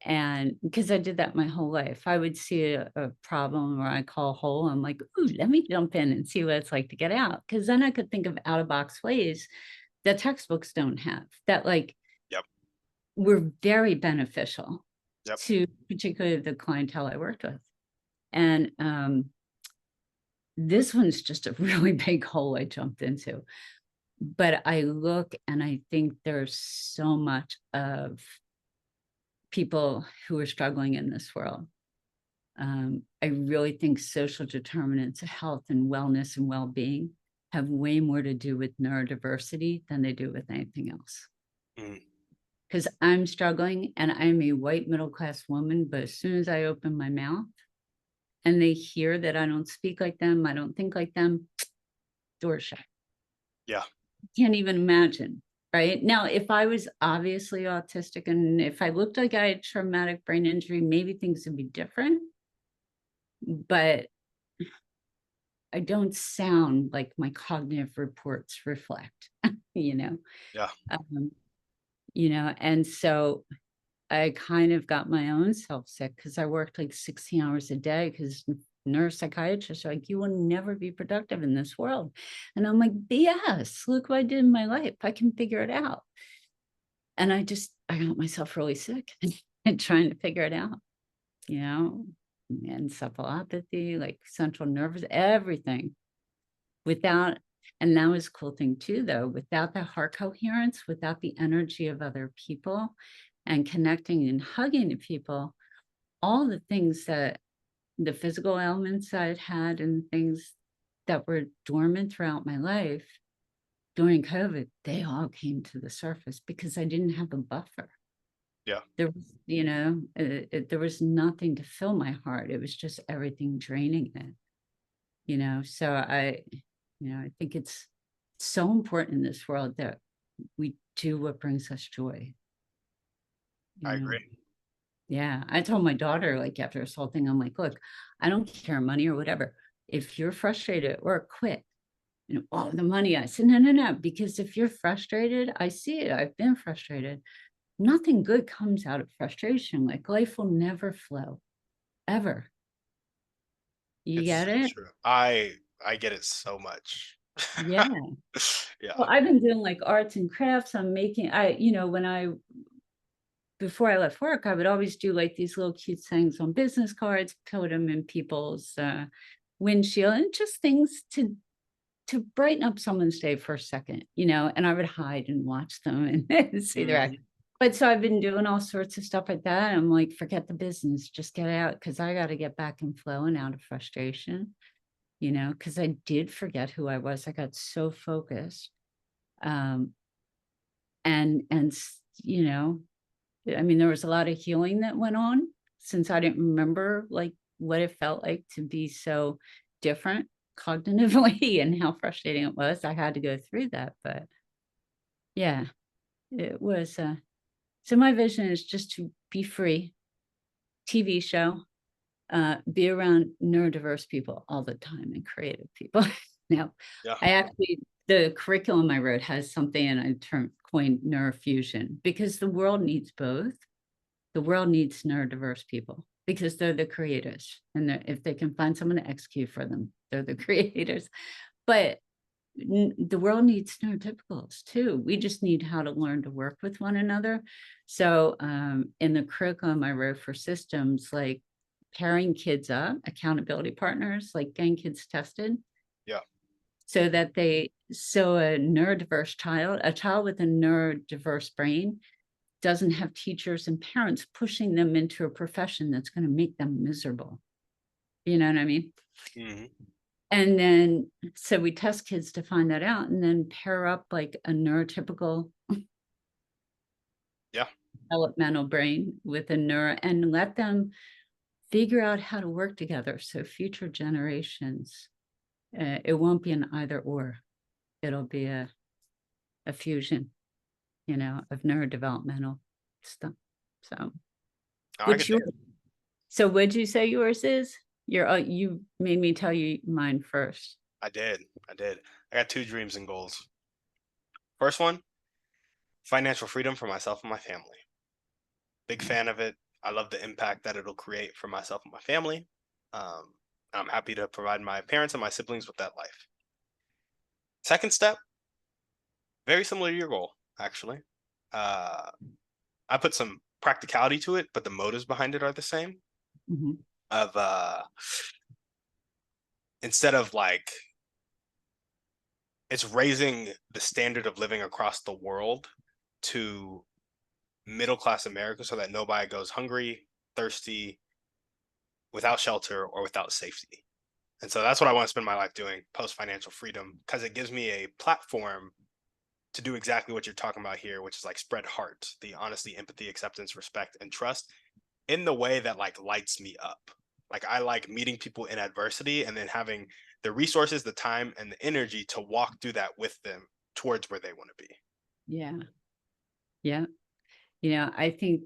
Speaker 2: and because I did that my whole life. I would see a problem or I call hole, I'm like, ooh, let me jump in and see what it's like to get out. Because then I could think of out of box ways that textbooks don't have that, like,
Speaker 1: Yep.
Speaker 2: were very beneficial
Speaker 1: Yep.
Speaker 2: to particularly the clientele I worked with. And this one's just a really big hole I jumped into. But I look and I think there's so much of people who are struggling in this world. I really think social determinants of health and wellness and well-being have way more to do with neurodiversity than they do with anything else.
Speaker 1: Mm.
Speaker 2: Because I'm struggling and I'm a white middle-class woman, but as soon as I open my mouth and they hear that I don't speak like them, I don't think like them, door shut.
Speaker 1: Yeah.
Speaker 2: Can't even imagine, right? Now, if I was obviously autistic and if I looked like I had traumatic brain injury, maybe things would be different. But I don't sound like my cognitive reports reflect, you know.
Speaker 1: Yeah.
Speaker 2: Um, and so I kind of got my own self sick because I worked like 16 hours a day because nurse psychiatrists are like, you will never be productive in this world. And I'm like, BS, look what I did in my life. I can figure it out. And I got myself really sick and trying to figure it out, you know, encephalopathy, like central nervous, everything without, and that was a cool thing too, though, without the heart coherence, without the energy of other people and connecting and hugging to people, all the things that the physical ailments I'd had and things that were dormant throughout my life during COVID, they all came to the surface because I didn't have a buffer.
Speaker 1: Yeah.
Speaker 2: There was, there was nothing to fill my heart. It was just everything draining it, So I think it's so important in this world that we do what brings us joy,
Speaker 1: I
Speaker 2: you know.
Speaker 1: agree.
Speaker 2: Yeah, I told my daughter, like, after this whole thing, I'm like, "Look, I don't care money or whatever. If you're frustrated or quit, oh, the money." I said, "No, no, no, because if you're frustrated, I see it. I've been frustrated. Nothing good comes out of frustration. Like, life will never flow, ever. You
Speaker 1: It's
Speaker 2: get
Speaker 1: so
Speaker 2: it?"
Speaker 1: true. I get it so much.
Speaker 2: Yeah.
Speaker 1: Yeah.
Speaker 2: Well, I've been doing like arts and crafts. I'm making, when before I left work, I would always do like these little cute things on business cards, put them in people's windshield, and just things to brighten up someone's day for a second, and I would hide and watch them and see their act.
Speaker 1: Mhm.
Speaker 2: But so I've been doing all sorts of stuff like that. I'm like, forget the business, just get out because I got to get back in flow and out of frustration, because I did forget who I was. I got so focused. Um, you know, I mean, there was a lot of healing that went on since I didn't remember like what it felt like to be so different cognitively and how frustrating it was. I had to go through that, but yeah, it was. So my vision is just to be free, TV show, be around neurodiverse people all the time and creative people. Now,
Speaker 1: Yeah.
Speaker 2: the curriculum I wrote has something, and I coined neurofusion because the world needs both. The world needs neurodiverse people because they're the creators, and if they can find someone to execute for them, they're the creators. But the world needs neurotypicals too. We just need how to learn to work with one another. So in the curriculum I wrote for systems, like pairing kids up, accountability partners, like getting kids tested,
Speaker 1: Yeah.
Speaker 2: so that a neurodiverse child, a child with a neurodiverse brain, doesn't have teachers and parents pushing them into a profession that's going to make them miserable. You know what I mean?
Speaker 1: Mhm.
Speaker 2: And then, so we test kids to find that out and then pair up like a neurotypical
Speaker 1: Yeah.
Speaker 2: developmental brain with a neuro and let them figure out how to work together. So future generations, it won't be an either or. It'll be a fusion, of neurodevelopmental stuff. So,
Speaker 1: I could
Speaker 2: what's
Speaker 1: dig
Speaker 2: your
Speaker 1: it.
Speaker 2: So what'd you say yours is? You made me tell you mine first.
Speaker 1: I did. I did. I got two dreams and goals. First one, financial freedom for myself and my family. Big fan of it. I love the impact that it'll create for myself and my family. Um, I'm happy to provide my parents and my siblings with that life. Second step, very similar to your goal, actually. Uh, I put some practicality to it, but the motives behind it are the same.
Speaker 2: Mhm.
Speaker 1: Of instead of like it's raising the standard of living across the world to middle class America so that nobody goes hungry, thirsty, without shelter, or without safety. And so that's what I want to spend my life doing post financial freedom because it gives me a platform to do exactly what you're talking about here, which is like spread heart, the honesty, empathy, acceptance, respect, and trust in the way that like lights me up. Like I like meeting people in adversity and then having the resources, the time, and the energy to walk through that with them towards where they want to be.
Speaker 2: Yeah. Yeah. I think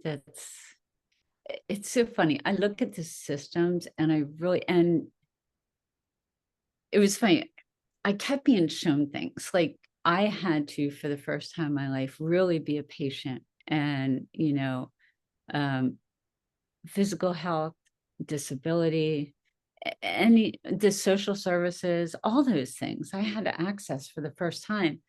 Speaker 2: it's so funny. I look at the systems and I really, and it was funny. I kept being shown things. Like I had to, for the first time in my life, really be a patient and, um, physical health, disability, any the social services, all those things I had to access for the first time.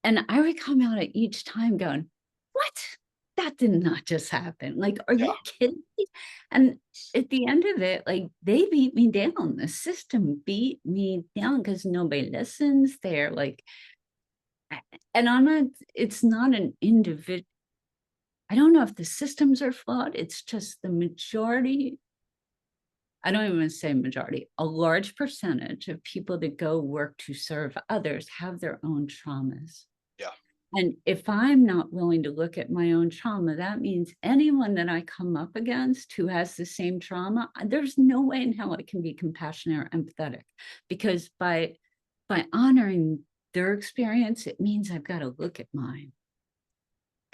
Speaker 2: And I would come out at each time going, "What? That did not just happen. Like, are
Speaker 1: Yeah.
Speaker 2: you kidding me?" And at the end of it, like, they beat me down. The system beat me down because nobody listens. They're like, and I'm not, it's not an individual. I don't know if the systems are flawed. It's just the majority. I don't even want to say majority, a large percentage of people that go work to serve others have their own traumas.
Speaker 1: Yeah.
Speaker 2: And if I'm not willing to look at my own trauma, that means anyone that I come up against who has the same trauma, there's no way in hell I can be compassionate or empathetic, because by honoring their experience, it means I've got to look at mine.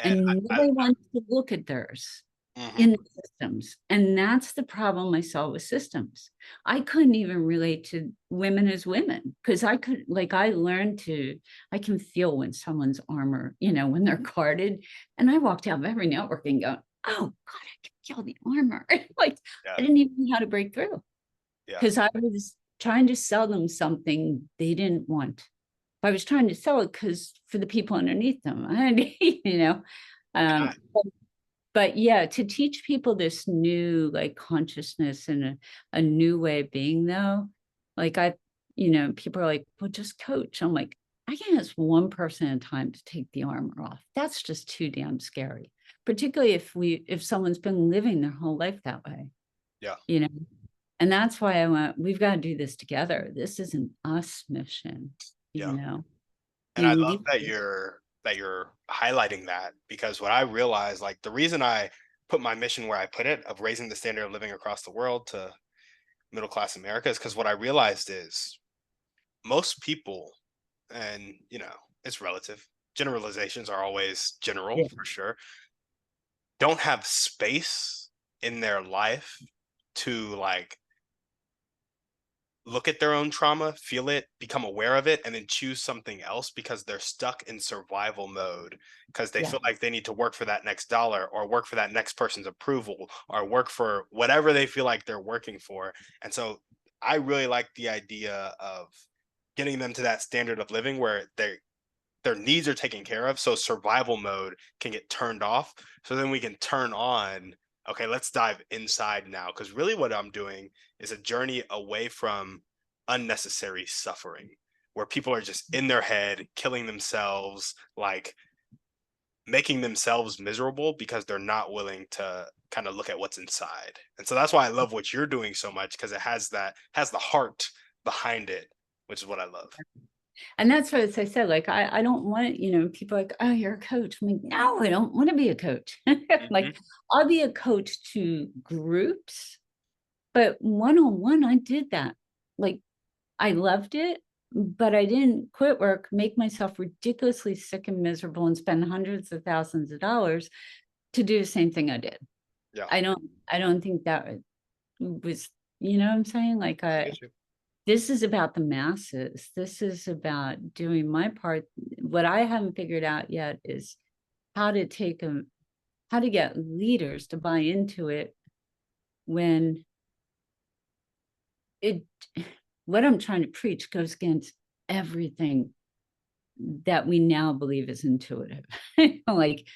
Speaker 1: And
Speaker 2: And
Speaker 1: I
Speaker 2: nobody wants to look at theirs
Speaker 1: mhm.
Speaker 2: in the systems. And that's the problem I saw with systems. I couldn't even relate to women as women because I could, like, I learned to, I can feel when someone's armor, when they're guarded. And I walked out of every networking going, oh God, I can feel the armor. Like,
Speaker 1: Yeah.
Speaker 2: I didn't even know how to break through
Speaker 1: Yeah.
Speaker 2: because I was trying to sell them something they didn't want. I was trying to sell it because for the people underneath them,
Speaker 1: And
Speaker 2: um, but yeah, to teach people this new like consciousness and a new way of being though, like people are like, well, just coach. I'm like, I can ask one person at a time to take the armor off. That's just too damn scary. Particularly if someone's been living their whole life that way,
Speaker 1: yeah.
Speaker 2: you know. And that's why I went, we've got to do this together. This is an us mission,
Speaker 1: Yeah.
Speaker 2: you know.
Speaker 1: And I love
Speaker 2: You
Speaker 1: that you're highlighting that, because what I realized, like the reason I put my mission where I put it of raising the standard of living across the world to middle class America is because what I realized is most people, and it's relative. Generalizations are always general
Speaker 2: yeah,
Speaker 1: for sure. Don't have space in their life to like look at their own trauma, feel it, become aware of it, and then choose something else because they're stuck in survival mode because they
Speaker 2: yeah.
Speaker 1: feel like they need to work for that next dollar or work for that next person's approval or work for whatever they feel like they're working for. And so I really like the idea of getting them to that standard of living where their needs are taken care of, so survival mode can get turned off, so then we can turn on, okay, let's dive inside now, because really what I'm doing is a journey away from unnecessary suffering where people are just in their head killing themselves, like making themselves miserable because they're not willing to kind of look at what's inside. And so that's why I love what you're doing so much, because it has the heart behind it, which is what I love.
Speaker 2: And that's what, as I said, like, I don't want, people are like, oh, you're a coach. I'm like, no, I don't want to be a coach.
Speaker 1: Mhm.
Speaker 2: Like, I'll be a coach to groups, but one-on-one, I did that. Like, I loved it, but I didn't quit work, make myself ridiculously sick and miserable and spend hundreds of thousands of dollars to do the same thing I did.
Speaker 1: Yeah,
Speaker 2: I don't think that was, you know what I'm saying? Like,
Speaker 1: I get you.
Speaker 2: this is about the masses. This is about doing my part. What I haven't figured out yet is how to take them, how to get leaders to buy into it when it, what I'm trying to preach goes against everything that we now believe is intuitive. Like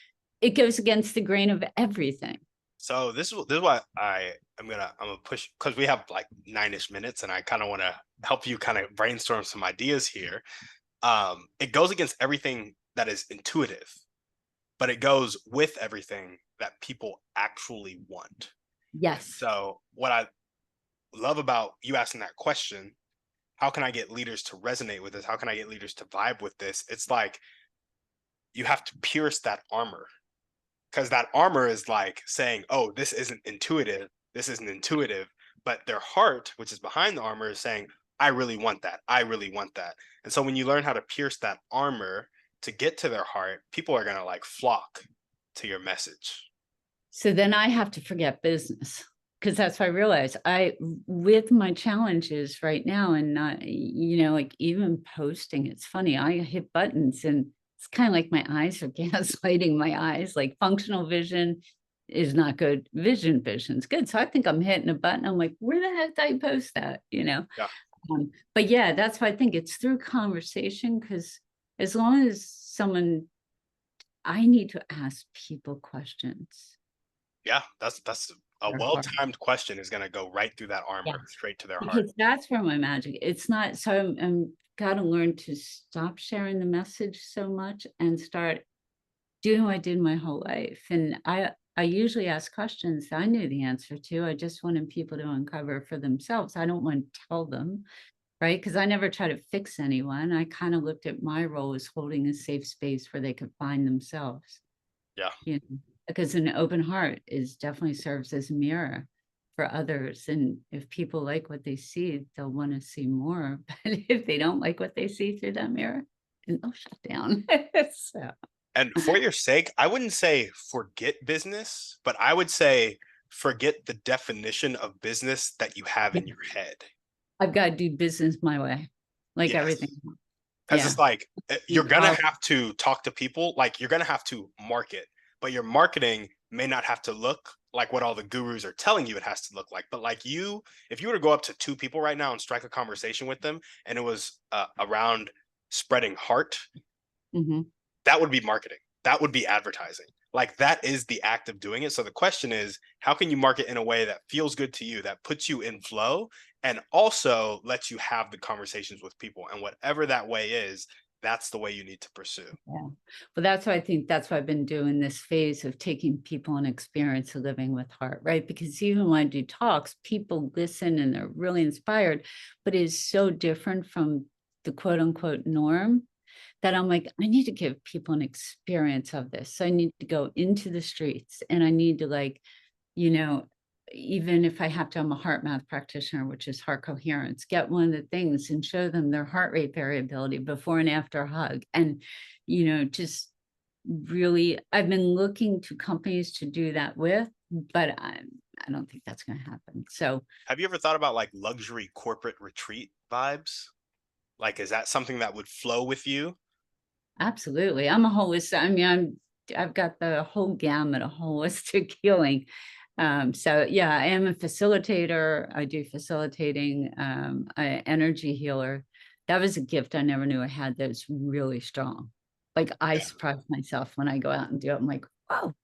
Speaker 2: it goes against the grain of everything.
Speaker 1: So this is what I'm gonna push, because we have like 9-ish minutes, and I kind of want to help you kind of brainstorm some ideas here. It goes against everything that is intuitive, but it goes with everything that people actually want.
Speaker 2: Yes.
Speaker 1: So what I love about you asking that question, how can I get leaders to resonate with this? How can I get leaders to vibe with this? It's like you have to pierce that armor, because that armor is like saying, oh, this isn't intuitive, this isn't intuitive, but their heart, which is behind the armor, is saying, I really want that, I really want that. And so when you learn how to pierce that armor to get to their heart, people are going to like flock to your message.
Speaker 2: So then I have to forget business because that's what I realized. With my challenges right now and not, like even posting, it's funny, I hit buttons and it's kind of like my eyes are gaslighting my eyes, like functional vision is not good. Vision's good. So I think I'm hitting a button. I'm like, where the heck did I post that?
Speaker 1: Yeah.
Speaker 2: But yeah, that's why I think it's through conversation, because as long as I need to ask people questions.
Speaker 1: Yeah, that's a
Speaker 2: Their heart.
Speaker 1: well-timed question is gonna go right through that
Speaker 2: Yeah.
Speaker 1: armor, straight to their heart.
Speaker 2: Because that's where my magic, it's not, so I'm gotta learn to stop sharing the message so much and start doing what I did my whole life. And I usually ask questions that I knew the answer to. I just wanted people to uncover for themselves. I don't want to tell them, right? Because I never try to fix anyone. I kind of looked at my role as holding a safe space where they could find themselves.
Speaker 1: Yeah.
Speaker 2: Because an open heart is definitely serves as a mirror for others. And if people like what they see, they'll want to see more. But if they don't like what they see through that mirror, then they'll shut down. So
Speaker 1: And for your sake, I wouldn't say forget business, but I would say forget the definition of business that you have
Speaker 2: yeah,
Speaker 1: in your head.
Speaker 2: I've got to do business my way, like everything.
Speaker 1: Yes. Because
Speaker 2: Yeah.
Speaker 1: it's like you're gonna
Speaker 2: I'll,
Speaker 1: have to talk to people, like you're gonna have to market, but your marketing may not have to look like what all the gurus are telling you it has to look like. But like you, if you were to go up to two people right now and strike a conversation with them, and it was around spreading heart,
Speaker 2: mhm.
Speaker 1: that would be marketing. That would be advertising. Like that is the act of doing it. So the question is, how can you market in a way that feels good to you, that puts you in flow, and also lets you have the conversations with people? And whatever that way is, that's the way you need to pursue.
Speaker 2: Yeah. Well, that's why I think that's why I've been doing this phase of taking people and experience of living with heart, right? Because even when I do talks, people listen and they're really inspired, but it is so different from the quote unquote norm that I'm like, I need to give people an experience of this. So I need to go into the streets and I need to like, you know, even if I have to, I'm a heart math practitioner, which is heart coherence, get one of the things and show them their heart rate variability before and after a hug. And, just really, I've been looking to companies to do that with, but I don't think that's going to happen. So
Speaker 1: Have you ever thought about like luxury corporate retreat vibes? Like, is that something that would flow with you?
Speaker 2: absolutely. I'm a holistic. I mean, I've got the whole gamut of holistic healing. So yeah, I am a facilitator. I do facilitating, energy healer. That was a gift I never knew I had that's really strong. Like I
Speaker 1: Yeah.
Speaker 2: surprise myself when I go out and do it. I'm like, whoa,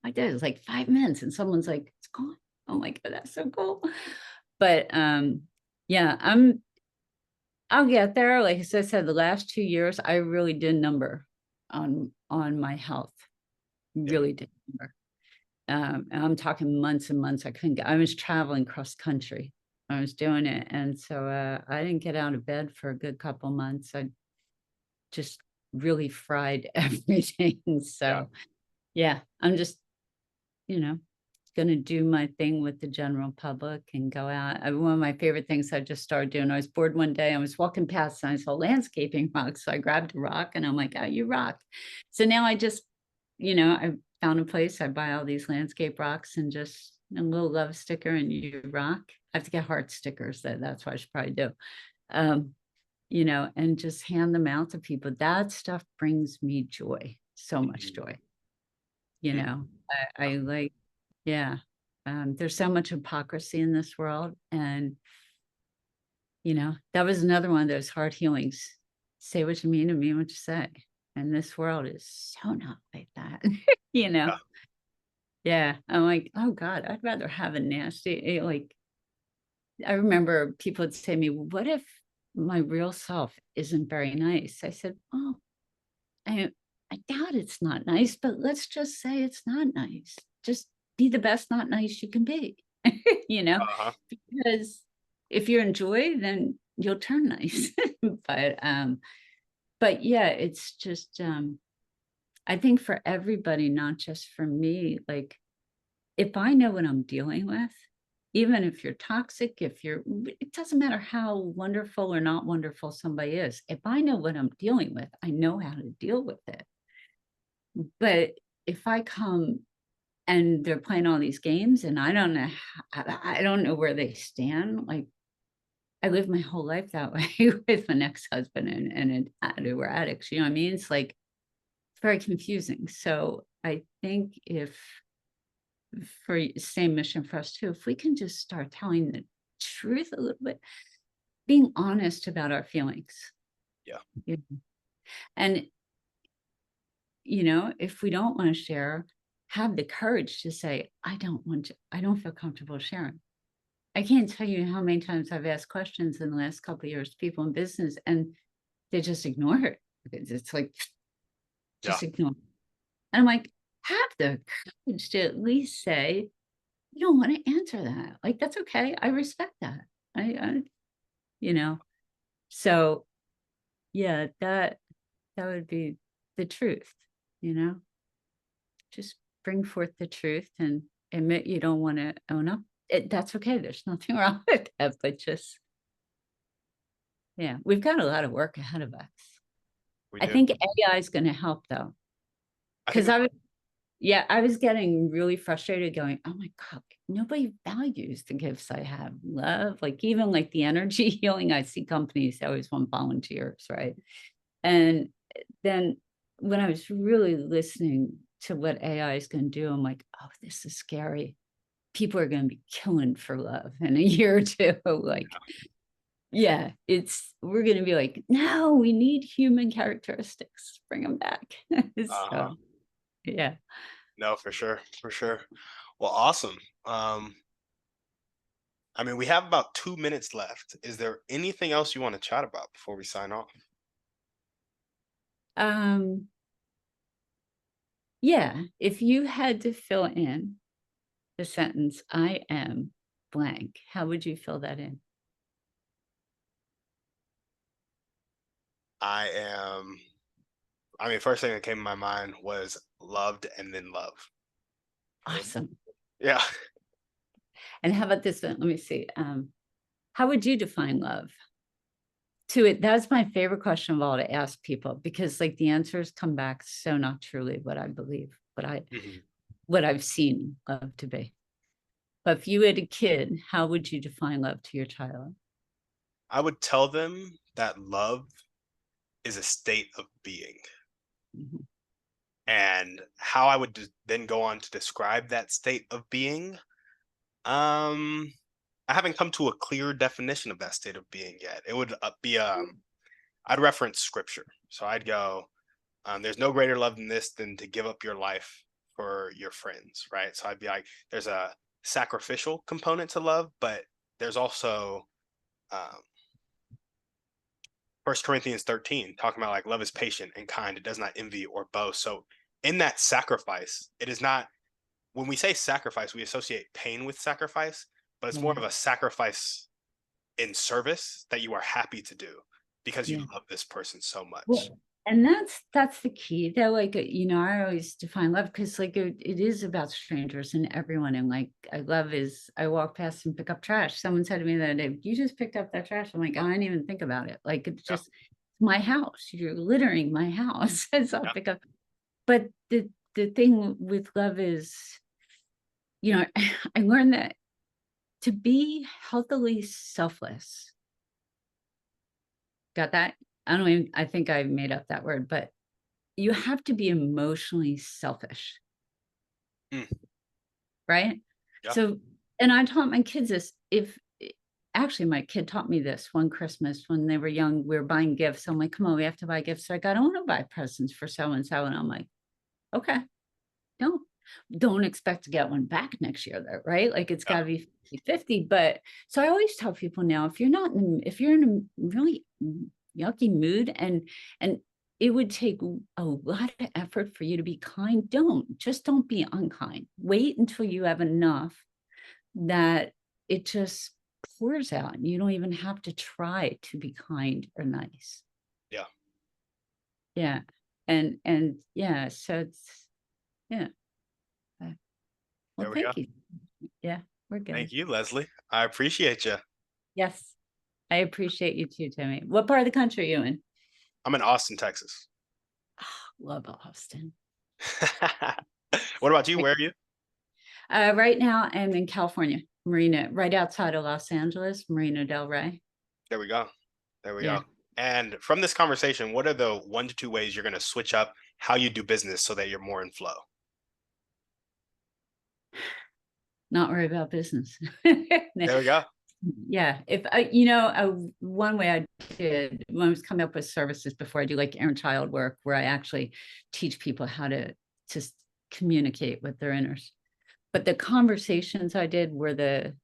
Speaker 2: I did it. It's like 5 minutes and someone's like, it's gone. Oh my God, that's so cool. But yeah, I'll get there. Like as I said, the last 2 years, I really did number on my health.
Speaker 1: Yeah.
Speaker 2: Really did number. And I'm talking months and months. I was traveling cross country. I was doing it. And so I didn't get out of bed for a good couple months. I just really fried everything.
Speaker 1: Yeah.
Speaker 2: So yeah, I'm just, you know, going to do my thing with the general public and go out. One of my favorite things I just started doing, I was bored one day. I was walking past and I saw landscaping rocks. So I grabbed a rock and I'm like, oh, you rock. So now I just, I found a place. I buy all these landscape rocks and just a little love sticker and you rock. I have to get heart stickers. That's what I should probably do. Um, and just hand them out to people. That stuff brings me joy, so much
Speaker 1: Mhm.
Speaker 2: joy.
Speaker 1: Mhm.
Speaker 2: I like, yeah. There's so much hypocrisy in this world. And, that was another one of those heart healings. Say what you mean and mean what you say. And this world is so not like that, you know?
Speaker 1: Yeah.
Speaker 2: Yeah. I'm like, oh God, I'd rather have a nasty, like, I remember people would say to me, "Well, what if my real self isn't very nice?" I said, oh, I, I doubt it's not nice, but let's just say it's not nice. Just be the best not nice you can be, you know,
Speaker 1: Uh-huh.
Speaker 2: because if you're in joy, then you'll turn nice. But yeah, it's just I think for everybody, not just for me, like if I know what I'm dealing with, even if you're toxic, it doesn't matter how wonderful or not wonderful somebody is. If I know what I'm dealing with, I know how to deal with it. But if I come and they're playing all these games, and I don't know I don't know where they stand. Like, I lived my whole life that way with an ex-husband and who were addicts, you know what I mean? It's like, it's very confusing. So I think if for same mission for us too, if we can just start telling the truth a little bit, being honest about our feelings.
Speaker 1: Yeah.
Speaker 2: You know? And if we don't want to share, have the courage to say, I don't want to, I don't feel comfortable sharing. I can't tell you how many times I've asked questions in the last couple of years, people in business, and they just ignore it. It's like,
Speaker 1: Yeah.
Speaker 2: just ignore it. And I'm like, have the courage to at least say, you don't want to answer that. Like, that's okay. I respect that. I you know, so yeah, that would be the truth, you know, just bring forth the truth and admit you don't want to own up. That's okay. There's nothing wrong with that, but just, yeah, we've got a lot of work ahead of us.
Speaker 1: We
Speaker 2: I
Speaker 1: do.
Speaker 2: think AI is going to help though,
Speaker 1: I think
Speaker 2: because I was getting really frustrated going, oh my God, nobody values the gifts I have. Love, like even like the energy healing, I see companies they always want volunteers, right? And then when I was really listening to what AI is going to do, I'm like, oh, this is scary. People are going to be killing for love in a year or two. Like, yeah, we're going to be like, no, we need human characteristics. Bring them back.
Speaker 1: uh-huh.
Speaker 2: So, yeah.
Speaker 1: No, for sure, for sure. Well, awesome. Um, I mean, we have about 2 minutes left. Is there anything else you want to chat about before we sign off?
Speaker 2: Um, yeah, if you had to fill in the sentence, I am blank, how would you fill that in?
Speaker 1: I am. I mean, first thing that came to my mind was loved and then love.
Speaker 2: Awesome.
Speaker 1: Yeah.
Speaker 2: And how about this one? Let me see. How would you define love? To it, that's my favorite question of all to ask people because like the answers come back so not truly what I believe,
Speaker 1: Mhm.
Speaker 2: what I've seen love to be. But if you had a kid, how would you define love to your child?
Speaker 1: I would tell them that love is a state of being.
Speaker 2: Mhm.
Speaker 1: And how I would then go on to describe that state of being. Um, I haven't come to a clear definition of that state of being yet. It would be I'd reference scripture. So I'd go, there's no greater love than this than to give up your life for your friends, right? So I'd be like, there's a sacrificial component to love, but there's also um, 1 Corinthians 13 talking about like love is patient and kind, it does not envy or boast. So in that sacrifice, it is not, when we say sacrifice, we associate pain with sacrifice, but it's more
Speaker 2: Yeah.
Speaker 1: of a sacrifice in service that you are happy to do because you
Speaker 2: Yeah.
Speaker 1: love this person so much.
Speaker 2: Well, and that's the key. That like I always define love because like it is about strangers and everyone. And like I love is I walk past and pick up trash. Someone said to me the other day, "You just picked up that trash." I'm like, I didn't even think about it. Like it's
Speaker 1: Yeah,
Speaker 2: just my house. You're littering my house, and so I'll
Speaker 1: yeah,
Speaker 2: pick up. But the thing with love is, I learned that to be healthily selfless. Got that? I don't even. I think I made up that word, but you have to be emotionally selfish,
Speaker 1: mm,
Speaker 2: right?
Speaker 1: yeah,
Speaker 2: So, and I taught my kids this. Actually, my kid taught me this one Christmas when they were young, we were buying gifts. I'm like, come on, we have to buy gifts. So I don't want to buy presents for so and so. And I'm like, okay, don't. Don't expect to get one back next year, though, right? Like it's
Speaker 1: yeah,
Speaker 2: got to be 50-50. But so I always tell people now, if you're in a really yucky mood and it would take a lot of effort for you to be kind, don't be unkind. Wait until you have enough that it just pours out and you don't even have to try to be kind or nice.
Speaker 1: yeah.
Speaker 2: Yeah. And yeah, so it's yeah. uh, Well,
Speaker 1: There we go.
Speaker 2: thank you. Yeah, we're
Speaker 1: Thank
Speaker 2: good.
Speaker 1: you, Leslie. I appreciate you.
Speaker 2: Yes. I appreciate you too, Timmy. What part of the country are you in?
Speaker 1: I'm in Austin, Texas.
Speaker 2: Love Austin.
Speaker 1: What about you?
Speaker 2: Like
Speaker 1: Where are you?
Speaker 2: Right now, I'm in California, Marina, right outside of Los Angeles, Marina del Rey.
Speaker 1: There we go. There we
Speaker 2: Yeah,
Speaker 1: go. And from this conversation, what are the 1 to 2 ways you're going to switch up how you do business so that you're more in flow?
Speaker 2: not worry about business.
Speaker 1: There we go.
Speaker 2: Yeah, if I, one way I did when I was coming up with services before I do like inner child work, where I actually teach people how to just communicate with their inners. But the conversations I did were the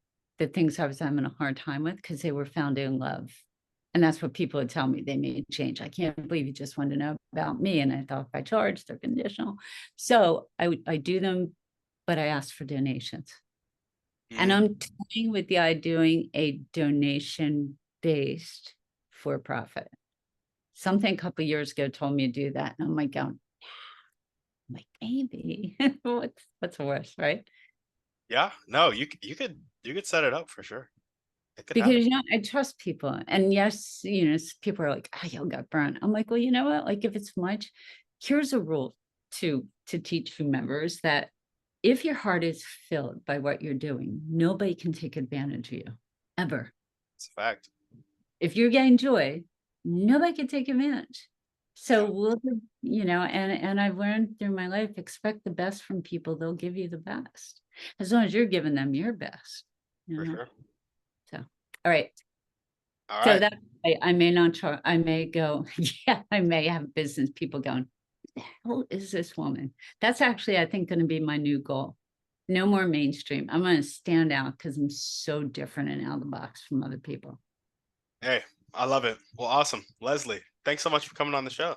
Speaker 2: things I was having a hard time with because they were founded in love. And that's what people would tell me they made change. I can't believe you just wanted to know about me. And I thought if I charged, they're conditional. So I do them, but I ask for donations. And
Speaker 1: Mm,
Speaker 2: I'm toying with the idea doing a donation based for profit. Something a couple years ago told me to do that. And I'm like, going, I'm like, maybe what's worse, right?
Speaker 1: yeah. No, you could set it up for sure. It could happen.
Speaker 2: Because I trust people. And yes, people are like, oh, you'll get burned. I'm like, well, you know what? Like if it's much, here's a rule to teach whomever is that if your heart is filled by what you're doing, nobody can take advantage of you ever.
Speaker 1: It's a fact.
Speaker 2: If you're getting joy, nobody can take advantage. So
Speaker 1: Yeah,
Speaker 2: and I've learned through my life, expect the best from people, they'll give you the best. As long as you're giving them your best, you
Speaker 1: for
Speaker 2: know.
Speaker 1: sure.
Speaker 2: So all right.
Speaker 1: All
Speaker 2: So
Speaker 1: right.
Speaker 2: that I may not try, I may go, yeah, I may have business people going, who is this woman? That's actually, I think, going to be my new goal. No more mainstream. I'm going to stand out because I'm so different and out of the box from other people.
Speaker 1: Hey, I love it. Well, awesome. Leslie, thanks so much for coming on the show.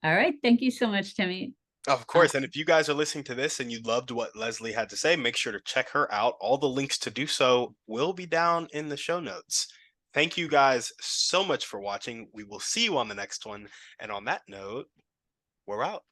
Speaker 2: All right. Thank you so much, Timmy.
Speaker 1: Of
Speaker 2: Uh,
Speaker 1: course. And if you guys are listening to this and you loved what Leslie had to say, make sure to check her out. All the links to do so will be down in the show notes. Thank you guys so much for watching. We will see you on the next one. And on that note, we're out.